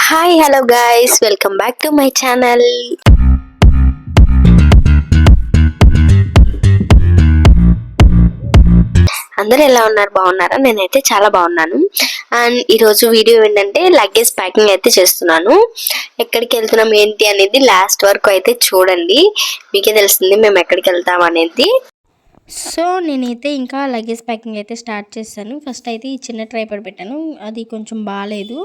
Hi hello guys, welcome back to my channel. అందరూ ఎలా ఉన్నారు? బాగున్నారా? నేనైతే చాలా బాగున్నాను. అండ్ ఈరోజు వీడియో ఏంటంటే లగేజ్ ప్యాకింగ్ అయితే చేస్తున్నాను. ఎక్కడికి వెళ్తున్నాం ఏంటి అనేది లాస్ట్ వరకు అయితే చూడండి, మీకే తెలుస్తుంది మేము ఎక్కడికి వెళ్తాం అనేది. సో నేనైతే ఇంకా లగేజ్ ప్యాకింగ్ అయితే స్టార్ట్ చేశాను. ఫస్ట్ అయితే ఈ చిన్న ట్రైపాడ్ పెట్టాను, అది కొంచెం బాగాలేదు.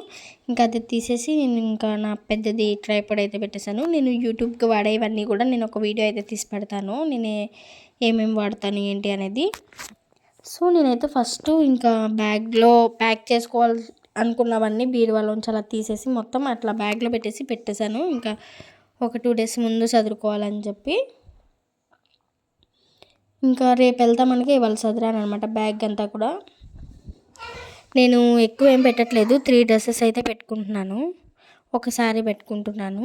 ఇంకా అది తీసేసి నేను ఇంకా నా పెద్దది ట్రైపాడ్ అయితే పెట్టేశాను. నేను యూట్యూబ్కి వాడేవన్నీ కూడా నేను ఒక వీడియో అయితే తీసి పెడతాను, నేను ఏమేమి వాడతాను ఏంటి అనేది. సో నేనైతే ఫస్ట్ ఇంకా బ్యాగ్లో ప్యాక్ చేసుకోవాలి అనుకున్నవన్నీ బీరువాలోంచి అలా తీసేసి మొత్తం అట్లా బ్యాగ్లో పెట్టేశాను. ఇంకా ఒక 2 days ముందు చదువుకోవాలని చెప్పి ఇంకా రేపు వెళ్తామనగా ఇవాళ చదిరాను అనమాట బ్యాగ్ అంతా కూడా. నేను ఎక్కువ ఏం పెట్టట్లేదు, 3 dresses అయితే పెట్టుకుంటున్నాను, ఒకసారి పెట్టుకుంటున్నాను.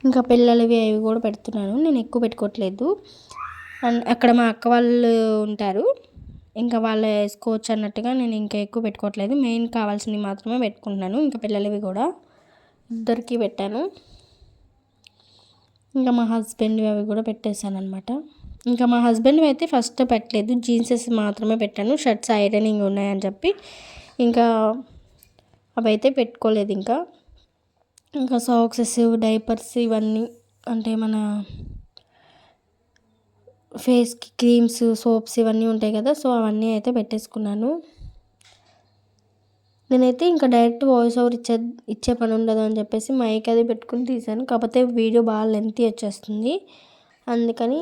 ఇంకా పిల్లలవి అవి కూడా పెడుతున్నాను, నేను ఎక్కువ పెట్టుకోవట్లేదు. అండ్ అక్కడ మా అక్క వాళ్ళు ఉంటారు, ఇంకా వాళ్ళు వేసుకోవచ్చు అన్నట్టుగా నేను ఇంకా ఎక్కువ పెట్టుకోవట్లేదు. మెయిన్ కావాల్సినవి మాత్రమే పెట్టుకుంటున్నాను. ఇంకా పిల్లలవి కూడా ఇద్దరికి పెట్టాను. ఇంకా మా హస్బెండ్వి అవి కూడా పెట్టేశాను అనమాట. ఇంకా మా హస్బెండ్వి అయితే ఫస్ట్ పెట్టలేదు, జీన్సెస్ మాత్రమే పెట్టాను, షర్ట్స్ ఐరనింగ్ ఉన్నాయని చెప్పి ఇంకా అవి అయితే పెట్టుకోలేదు. ఇంకా సాక్సెస్, డైపర్స్ ఇవన్నీ అంటే మన ఫేస్కి క్రీమ్స్, సోప్స్ ఇవన్నీ ఉంటాయి కదా, సో అవన్నీ అయితే పెట్టేసుకున్నాను. నేనైతే ఇంకా డైరెక్ట్ వాయిస్ ఓవర్ ఇచ్చే పని ఉండదు అని చెప్పేసి మైక్ అది పెట్టుకుని తీసాను. కాకపోతే వీడియో బాగా లెంతీ వచ్చేస్తుంది, అందుకని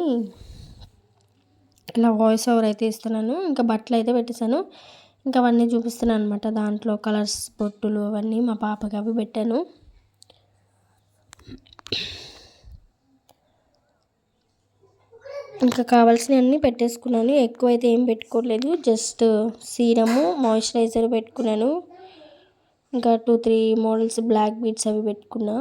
ఇలా వాయిస్ ఓవర్ అయితే ఇస్తున్నాను. ఇంకా బట్టలు అయితే పెట్టేశాను, ఇంకా అవన్నీ చూపిస్తున్నాను అనమాట. దాంట్లో కలర్స్, బొట్టులు అవన్నీ మా పాపకి అవి పెట్టాను. ఇంకా కావాల్సినవన్నీ పెట్టేసుకున్నాను, ఎక్కువైతే ఏం పెట్టుకోలేదు. జస్ట్ సీరము, మాయిశ్చరైజర్ పెట్టుకున్నాను. ఇంకా 2-3 మోడల్స్ బ్లాక్ బీడ్స్ అవి పెట్టుకున్నా.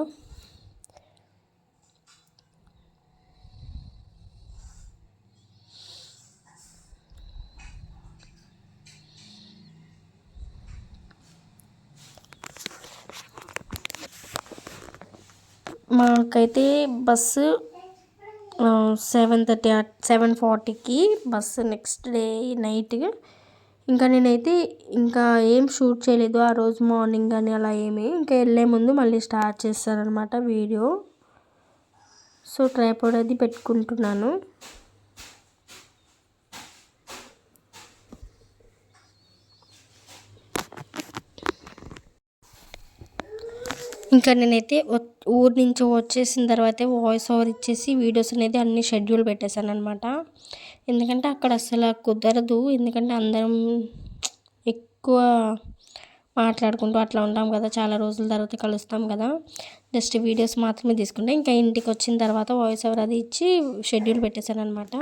మాకైతే బస్సు 7:30 7:40కి బస్సు నెక్స్ట్ డే నైట్. ఇంకా నేనైతే ఇంకా ఏం షూట్ చేయలేదు ఆ రోజు మార్నింగ్ కానీ అలా ఏమి. ఇంకా వెళ్ళే ముందు మళ్ళీ స్టార్ట్ చేస్తానన్నమాట వీడియో. సో ట్రైపాడ్ అది పెట్టుకుంటున్నాను. ఇంకా నేనైతే ఊరి నుంచి వచ్చేసిన తర్వాత వాయిస్ ఓవర్ ఇచ్చేసి వీడియోస్ అనేది అన్ని షెడ్యూల్ పెట్టేశాను అనమాట. ఎందుకంటే అక్కడ అసలు కుదరదు, ఎందుకంటే అందరం ఎక్కువ మాట్లాడుకుంటూ అట్లా ఉంటాం కదా, చాలా రోజుల తర్వాత కలుస్తాం కదా. జస్ట్ వీడియోస్ మాత్రమే తీసుకుంటే ఇంకా ఇంటికి వచ్చిన తర్వాత వాయిస్ ఓవర్ అది ఇచ్చి షెడ్యూల్ పెట్టేశాను అనమాట.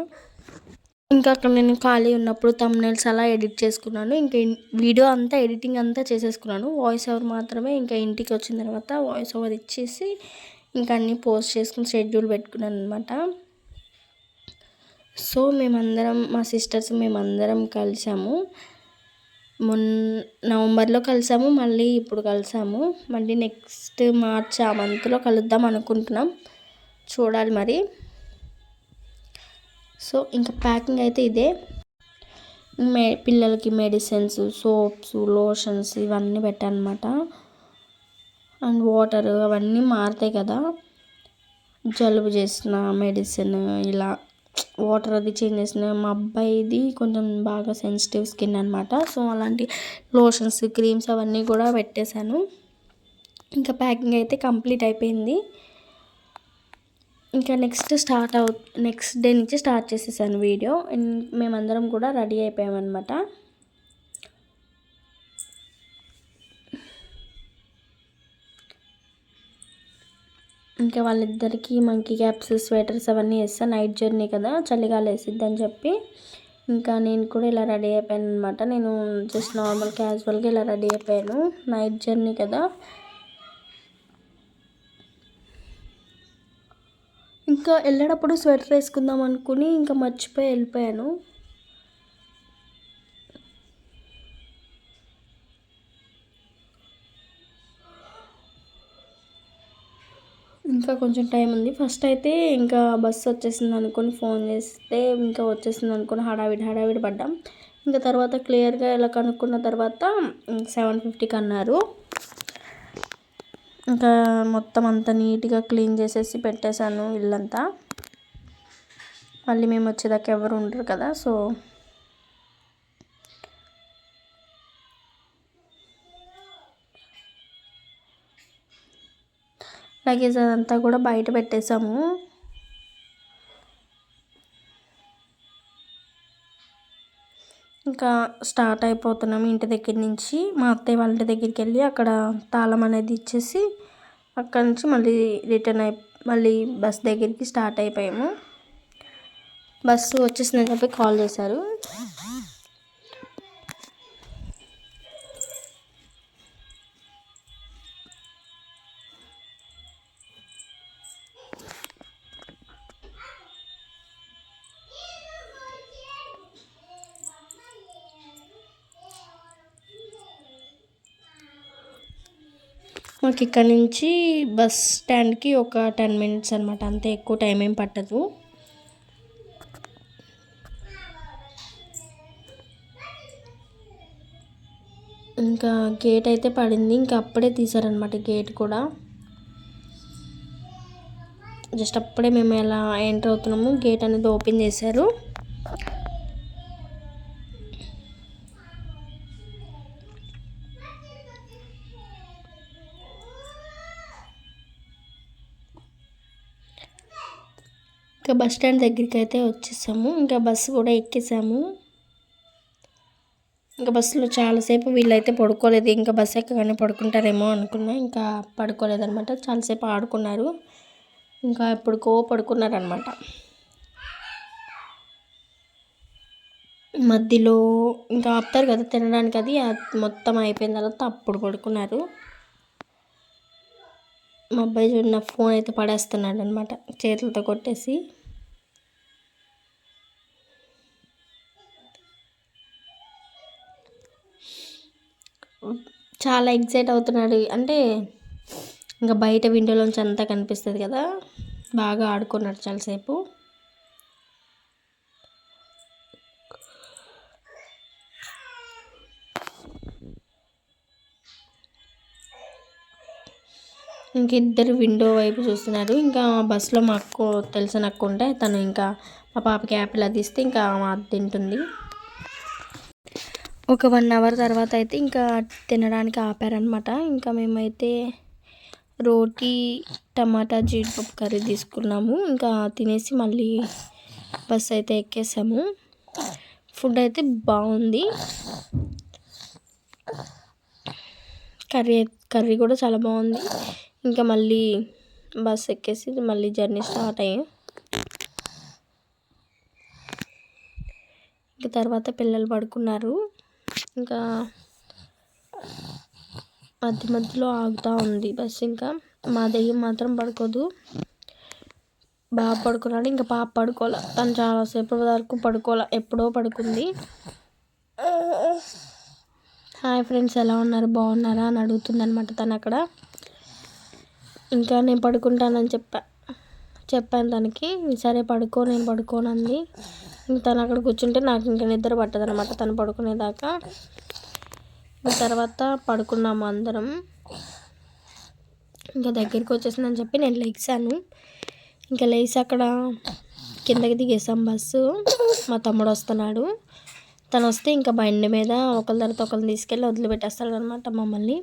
ఇంకా అక్కడ నేను ఖాళీ ఉన్నప్పుడు థంబ్నెయిల్స్ అలా ఎడిట్ చేసుకున్నాను. ఇంకా వీడియో అంతా ఎడిటింగ్ అంతా చేసేసుకున్నాను, వాయిస్ ఓవర్ మాత్రమే ఇంకా ఇంటికి వచ్చిన తర్వాత వాయిస్ ఓవర్ ఇచ్చేసి ఇంకా అన్నీ పోస్ట్ చేసుకుని షెడ్యూల్ పెట్టుకున్నాను అనమాట. సో మేమందరం, మా సిస్టర్స్ మేమందరం కలిసాము. నవంబర్లో కలిసాము, మళ్ళీ ఇప్పుడు కలిసాము, మళ్ళీ నెక్స్ట్ మార్చ్ ఆ మంత్లో కలుద్దాం అనుకుంటున్నాం, చూడాలి మరి. సో ఇంకా ప్యాకింగ్ అయితే ఇదే. పిల్లలకి మెడిసిన్స్, సోప్స్, లోషన్స్ ఇవన్నీ పెట్టాను అనమాట. అండ్ వాటర్ అవన్నీ మారుతాయి కదా, జలుబు చేసిన మెడిసిన్ ఇలా వాటర్ అది చేంజ్ చేసిన. మా అబ్బాయిది కొంచెం బాగా సెన్సిటివ్ స్కిన్ అనమాట, సో అలాంటి లోషన్స్, క్రీమ్స్ అవన్నీ కూడా పెట్టేశాను. ఇంకా ప్యాకింగ్ అయితే కంప్లీట్ అయిపోయింది. ఇంకా నెక్స్ట్ డే నుంచి స్టార్ట్ చేసేసాను వీడియో. మేమందరం కూడా రెడీ అయిపోయామన్నమాట. ఇంకా వాళ్ళిద్దరికీ మంకీ క్యాప్స్, స్వెటర్స్ అవన్నీ వేస్తాను, నైట్ జర్నీ కదా చలిగాలి వేసిద్దని చెప్పి. ఇంకా నేను కూడా ఇలా రెడీ అయిపోయాను అనమాట. నేను జస్ట్ నార్మల్ క్యాజువల్గా ఇలా రెడీ అయిపోయాను, నైట్ జర్నీ కదా. ఇంకా వెళ్ళేటప్పుడు స్వెటర్ వేసుకుందాం అనుకుని ఇంకా మర్చిపోయి వెళ్ళిపోయాను. ఇంకా కొంచెం టైం ఉంది. ఫస్ట్ అయితే ఇంకా బస్సు వచ్చేసింది అనుకొని ఫోన్ చేస్తే ఇంకా వచ్చేసింది అనుకొని హడావిడి పడ్డాం. ఇంకా తర్వాత క్లియర్గా ఇలా కనుక్కున్న తర్వాత 7:50కి అన్నారు. ఇంకా మొత్తం అంతా నీట్గా క్లీన్ చేసేసి పెట్టేశాను ఇల్లంతా. మళ్ళీ మేము వచ్చేదాకా ఎవరు ఉండరు కదా, సో లగేజ్ అదంతా కూడా బయట పెట్టేసాము. ఇంకా స్టార్ట్ అయిపోతున్నాము ఇంటి దగ్గర నుంచి. మా అత్తయ్య వాళ్ళ ఇంటి దగ్గరికి వెళ్ళి అక్కడ తాళం అనేది ఇచ్చేసి అక్కడ నుంచి మళ్ళీ రిటర్న్ మళ్ళీ బస్ దగ్గరికి స్టార్ట్ అయిపోయాము. బస్సు వచ్చేసిందని చెప్పి కాల్ చేశారు. మాకు ఇక్కడ నుంచి బస్ స్టాండ్కి ఒక 10 minutes అనమాట, అంతే, ఎక్కువ టైం ఏం పట్టదు. ఇంకా గేట్ అయితే పడింది, ఇంకా అప్పుడే తీసారనమాట గేట్ కూడా. జస్ట్ అప్పుడే మేము ఎలా ఎంటర్ అవుతున్నాము గేట్ అనేది ఓపెన్ చేశారు. ఇంకా బస్ స్టాండ్ దగ్గరికి అయితే వచ్చేసాము. ఇంకా బస్సు కూడా ఎక్కేసాము. ఇంకా బస్సులో చాలాసేపు వీళ్ళైతే పడుకోలేదు. ఇంకా బస్సు ఎక్కగానే పడుకుంటారేమో అనుకున్నా, ఇంకా పడుకోలేదనమాట. చాలాసేపు ఆడుకున్నారు, ఇంకా ఎప్పుడుకో పడుకున్నారనమాట. మధ్యలో ఇంకా ఆపుతారు కదా తినడానికి, అది మొత్తం అయిపోయిన తర్వాత అప్పుడు పడుకున్నారు. మా అబ్బాయి చూడిన ఫోన్ అయితే పడేస్తున్నాడు అనమాట చేతులతో కొట్టేసి. చాలా ఎగ్జైట్ అవుతున్నాడు, అంటే ఇంకా బయట విండోలోంచి అంతా కనిపిస్తుంది కదా, బాగా ఆడుకున్నాడు చాలాసేపు. ఇంక ఇద్దరు విండో వైపు చూస్తున్నారు. ఇంకా బస్సులో మా అక్క, తెలిసిన అక్క ఉంటే తను ఇంకా మా పాపకి యాపిల్ అది ఇస్తే ఇంకా అది తింటుంది. ఒక 1 hour తర్వాత అయితే ఇంకా తినడానికి ఆపారనమాట. ఇంకా మేమైతే రోటీ టమాటా జీడిపప్పు కర్రీ తీసుకున్నాము. ఇంకా తినేసి మళ్ళీ బస్ అయితే ఎక్కేసాము. ఫుడ్ అయితే బాగుంది, కర్రీ కూడా చాలా బాగుంది. ఇంకా మళ్ళీ బస్ ఎక్కేసి మళ్ళీ జర్నీ స్టార్ట్ అయ్యాం. ఇంకా తర్వాత పిల్లలు పడుకున్నారు. ఇంకా మధ్యలో ఆగుతూ ఉంది బస్సు. ఇంకా మా దెయ్యం మాత్రం పడుకోదు, బాగా పడుకున్నాడు. ఇంకా పాప పడుకోలే, తను చాలాసేపు వరకు పడుకోలే, ఎప్పుడో పడుకుంది. హాయ్ ఫ్రెండ్స్, ఎలా ఉన్నారు, బాగున్నారా అని అడుగుతుంది అనమాట తను అక్కడ. ఇంకా నేను పడుకుంటానని చెప్పాను తనకి. సరే పడుకో, నేను పడుకోనంది. ఇంక తను అక్కడ కూర్చుంటే నాకు ఇంకా నిద్ర పట్టదనమాట తను పడుకునేదాకా. తర్వాత పడుకున్నాము అందరం. ఇంకా దగ్గరికి వచ్చేసిందని చెప్పి నేను లెగిసాను. ఇంకా లేచి అక్కడ కిందకి దిగేసాం బస్సు. మా తమ్ముడు వస్తున్నాడు, తను వస్తే ఇంకా బండి మీద ఒకరి తర్వాత ఒకరిని తీసుకెళ్ళి వదిలిపెట్టేస్తాడు అనమాట మమ్మల్ని.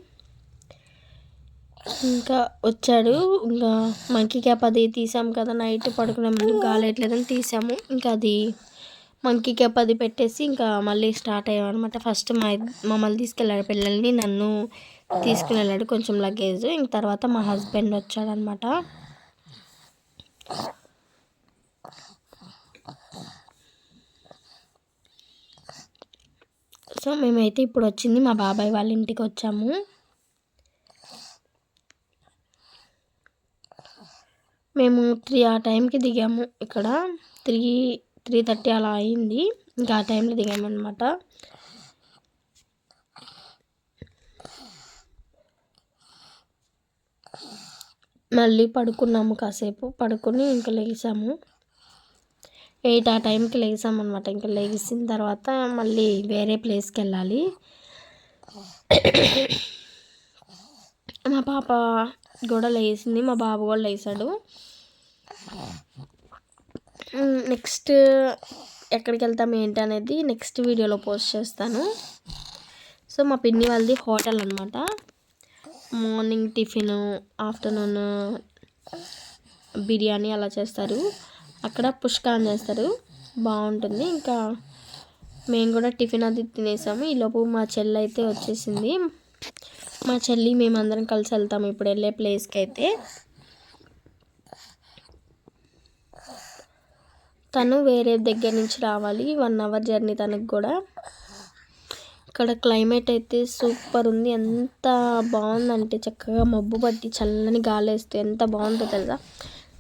ఇంకా వచ్చాడు. ఇంకా మంకీ క్యాప్ అది తీసాము కదా, నైట్ పడుకునే ముందు గాలి వేయట్లేదని తీసాము. ఇంకా అది మంకీ క్యాప్ అది పెట్టేసి ఇంకా మళ్ళీ స్టార్ట్ అయ్యామన్నమాట. ఫస్ట్ మమ్మల్ని తీసుకెళ్ళాడు, పిల్లల్ని నన్ను తీసుకుని వెళ్ళాడు కొంచెం లగేజ్. ఇంక తర్వాత మా హస్బెండ్ వచ్చాడనమాట. సో మేమైతే ఇప్పుడు వచ్చింది మా బాబాయ్ వాళ్ళ ఇంటికి వచ్చాము. మేము 3 ఆ టైంకి దిగాము. ఇక్కడ 3:30 అలా అయింది. ఇంకా ఆ టైంలో దిగామన్నమాట. మళ్ళీ పడుకున్నాము, కాసేపు పడుకొని ఇంకా లేసాము. 8 ఆ టైంకి లేసాము అనమాట. ఇంకా లేచిన తర్వాత మళ్ళీ వేరే ప్లేస్కి వెళ్ళాలి. మా పాప కూడా లేచింది, మా బాబు కూడా లేచాడు. నెక్స్ట్ ఎక్కడికి వెళ్తాం ఏంటి అనేది నెక్స్ట్ వీడియోలో పోస్ట్ చేస్తాను. సో మా పిన్ని వాళ్ళది హోటల్ అనమాట. మార్నింగ్ టిఫిన్, ఆఫ్టర్నూన్ బిర్యానీ అలా చేస్తారు. అక్కడ పుష్కాన్ చేస్తారు, బాగుంటుంది. ఇంకా మేము కూడా టిఫిన్ అది తినేసాము. ఈలోపు మా చెల్లి అయితే వచ్చేసింది. మా చెల్లి మేమందరం కలిసి వెళ్తాము ఇప్పుడు వెళ్ళే ప్లేస్కి అయితే. తను వేరే దగ్గర నుంచి రావాలి, 1 అవర్ జర్నీ తనకు కూడా. ఇక్కడ క్లైమేట్ అయితే సూపర్ ఉంది, ఎంత బాగుందంటే చక్కగా మబ్బు పట్టి చల్లని గాలి వేస్తే ఎంత బాగుందో తెలుసా.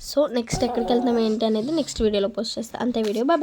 సో నెక్స్ట్ ఎక్కడికి వెళ్తాం ఏంటి అనేది నెక్స్ట్ వీడియోలో పోస్ట్ చేస్తాను. అంతే వీడియో, బాయ్.